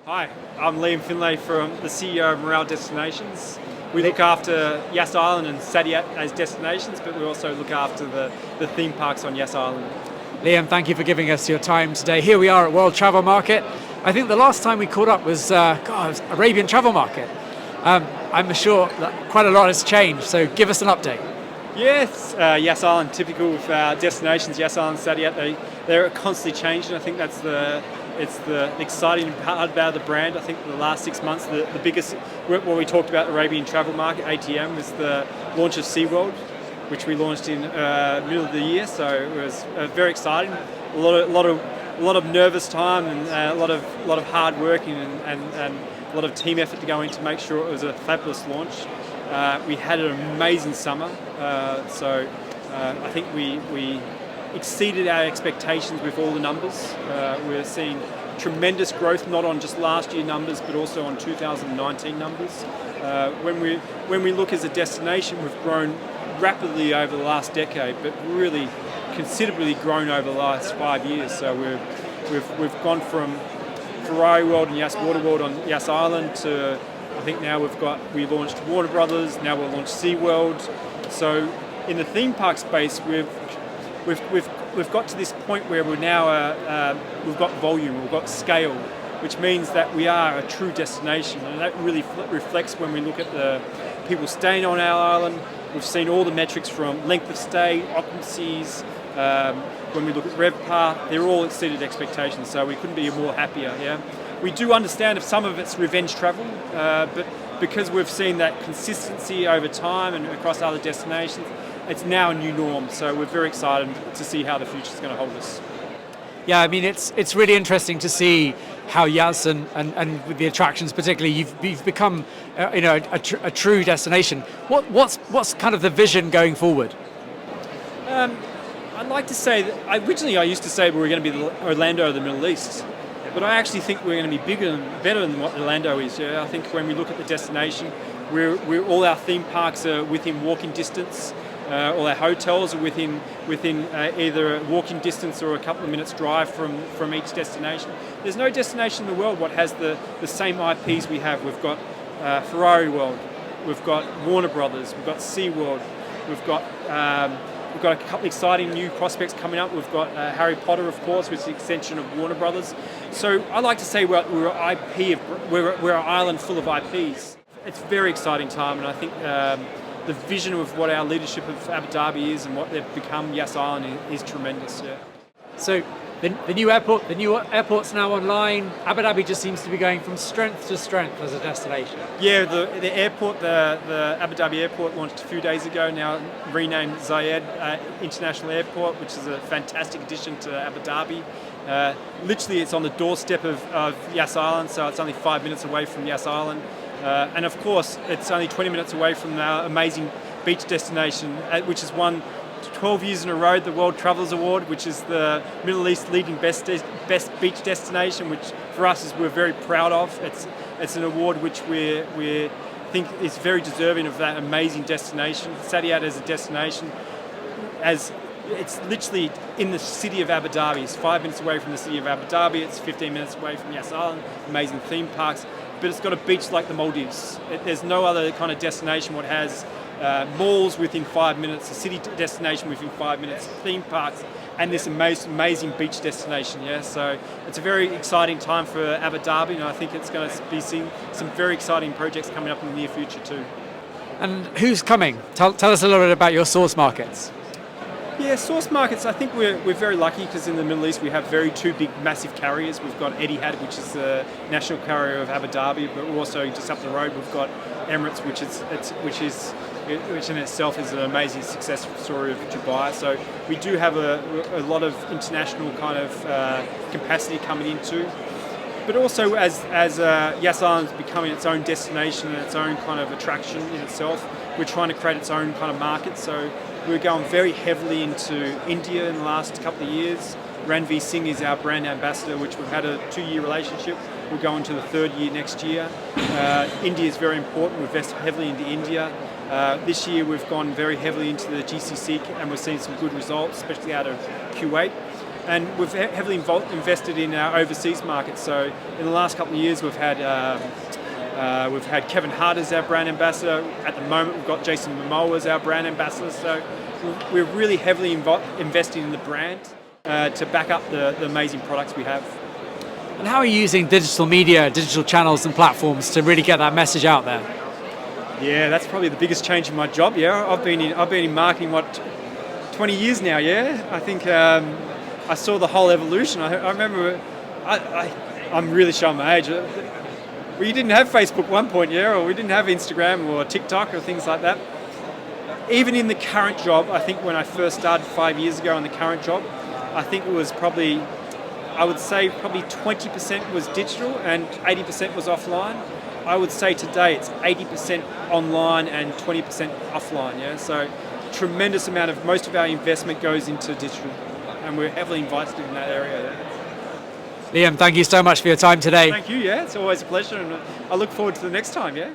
Hi, I'm Liam Findlay from the CEO of Miral Destinations. We look after Yas Island and Saadiyat as destinations, but we also look after the theme parks on Yas Island. Liam, thank you for giving us your time today. Here we are at World Travel Market. I think the last time we caught up was, it was Arabian Travel Market. I'm sure that quite a lot has changed, so give us an update. Yes, Yas Island, typical of our destinations, Yas Island, Saadiyat, they're constantly changing. I think it's the exciting part about the brand. I think the last 6 months, the biggest, what we talked about, Arabian Travel Market, ATM, was the launch of SeaWorld, which we launched in middle of the year. So it was very exciting. A lot of nervous time and a lot of hard working and a lot of team effort to go in to make sure it was a fabulous launch. We had an amazing summer, so I think we exceeded our expectations with all the numbers. We're seeing tremendous growth, not on just last year numbers, but also on 2019 numbers. When we look as a destination, we've grown rapidly over the last decade, but really considerably grown over the last 5 years. So we've gone from Ferrari World and Yas Water World on Yas Island to, I think now we launched Warner Brothers, now we'll launch SeaWorld. So in the theme park space, we've got to this point where we're now we've got volume, we've got scale, which means that we are a true destination, and that really reflects when we look at the people staying on our island. We've seen all the metrics from length of stay, occupancies. When we look at RevPAR, they're all exceeded expectations, so we couldn't be more happier. Yeah, we do understand if some of it's revenge travel, but because we've seen that consistency over time and across other destinations, it's now a new norm. So we're very excited to see how the future is going to hold us. Yeah, I mean, it's really interesting to see how Yas and with the attractions particularly, you've become a true destination. What's kind of the vision going forward? I'd like to say that originally I used to say we were going to be the Orlando of the Middle East, but I actually think we're going to be bigger and better than what Orlando is. Yeah, I think when we look at the destination, we're all our theme parks are within walking distance. All our hotels are within either walking distance or a couple of minutes drive from each destination. There's no destination in the world what has the same IPs we have. We've got Ferrari World, we've got Warner Brothers, we've got SeaWorld, we've got a couple of exciting new prospects coming up. We've got Harry Potter, of course, which is an extension of Warner Brothers. So I like to say we're an island full of IPs. It's a very exciting time, and I think the vision of what our leadership of Abu Dhabi is and what they've become, Yas Island, is tremendous. Yeah. So the new airport's now online. Abu Dhabi just seems to be going from strength to strength as a destination. Yeah, the airport, the Abu Dhabi airport launched a few days ago, now renamed Zayed International Airport, which is a fantastic addition to Abu Dhabi. Literally, it's on the doorstep of Yas Island, so it's only 5 minutes away from Yas Island. And of course, it's only 20 minutes away from our amazing beach destination, which has won 12 years in a row the World Travelers Award, which is the Middle East leading best beach destination, which for us we're very proud of. It's an award which we think is very deserving of that amazing destination. Saadiyat as a destination, as it's literally in the city of Abu Dhabi. It's 5 minutes away from the city of Abu Dhabi. It's 15 minutes away from Yas Island. Amazing theme parks. But it's got a beach like the Maldives. There's no other kind of destination what has malls within 5 minutes, a city destination within 5 minutes, theme parks, and this amazing beach destination. Yeah, so it's a very exciting time for Abu Dhabi, and I think it's going to be seeing some very exciting projects coming up in the near future too. And who's coming? Tell us a little bit about your source markets. Yeah, source markets, I think we're very lucky because in the Middle East we have two big massive carriers. We've got Etihad, which is the national carrier of Abu Dhabi, but also just up the road we've got Emirates, which in itself is an amazing success story of Dubai. So we do have a lot of international kind of capacity coming into. But also as Yas Island's becoming its own destination and its own kind of attraction in itself, we're trying to create its own kind of market. So we're going very heavily into India in the last couple of years. Ranveer Singh is our brand ambassador, which we've had a 2-year relationship. We'll go into the 3rd year next year. India is very important. We've invested heavily into India. This year we've gone very heavily into the GCC and we're seeing some good results, especially out of Kuwait. And we've heavily invested in our overseas markets. So in the last couple of years, we've had Kevin Hart as our brand ambassador. At the moment, we've got Jason Momoa as our brand ambassador. So we're really heavily investing in the brand to back up the amazing products we have. And how are you using digital media, digital channels and platforms to really get that message out there? Yeah, that's probably the biggest change in my job. Yeah, I've been in marketing 20 years now. Yeah, I think I saw the whole evolution. I remember. I'm really showing my age. We didn't have Facebook at one point, yeah, or we didn't have Instagram or TikTok or things like that. Even in the current job, I think when I first started 5 years ago on the current job, I think it was probably 20% was digital and 80% was offline. I would say today it's 80% online and 20% offline. Yeah, so tremendous amount of most of our investment goes into digital, and we're heavily invested in that area. Yeah. Liam, thank you so much for your time today. Thank you. Yeah, it's always a pleasure, and I look forward to the next time. Yeah.